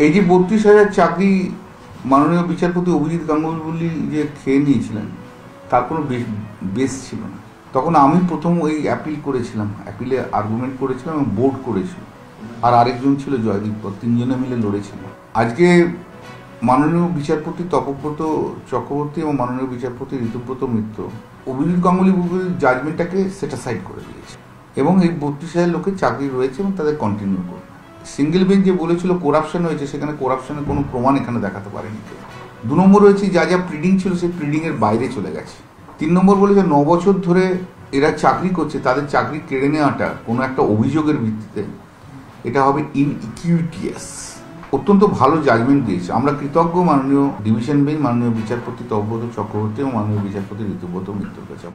এই যে ৩২,০০০ চাকরি মাননীয় বিচারপতি অভিজিৎ গাঙ্গুলি যে খেয়ে নিয়েছিলেন তার কোনো বেস ছিল না। তখন আমি প্রথম ওই অ্যাপিল করেছিলাম, অ্যাপিলে আর্গুমেন্ট করেছিলাম এবং বোর্ড করেছিল, আর আরেকজন ছিল জয়দীপ, তিনজনে মিলে লড়েছিল। আজকে মাননীয় বিচারপতি তপব্রত চক্রবর্তী এবং মাননীয় বিচারপতি ঋতুব্রত মিত্র অভিজিৎ গাঙ্গুলি জাজমেন্টটাকে সেটাসাইড করে দিয়েছে এবং এই ৩২,০০০ লোকের চাকরি রয়েছে এবং তাদের কন্টিনিউ করবে। সিঙ্গেল বেঞ্চ যে বলেছিল করাপশন হয়েছে, সেখানে করাপশনের কোনো প্রমাণ এখানে দেখাতে পারেনি কেউ। ২ নম্বর হয়েছে যা যা প্রিডিং ছিল সেই প্রিডিংয়ের বাইরে চলে গেছে। ৩ নম্বর বলেছে ৯ বছর ধরে এরা চাকরি করছে, তাদের চাকরি কেড়ে নেওয়াটা কোনো একটা অভিযোগের ভিত্তিতে এটা হবে ইনইকুইটিয়াস। অত্যন্ত ভালো জাজমেন্ট দিয়েছে, আমরা কৃতজ্ঞ মাননীয় ডিভিশন বেঞ্চ, মাননীয় বিচারপতি তপব্রত চক্রবর্তী এবং মাননীয় বিচারপতি ঋতুব্রত মিত্রের কাছে।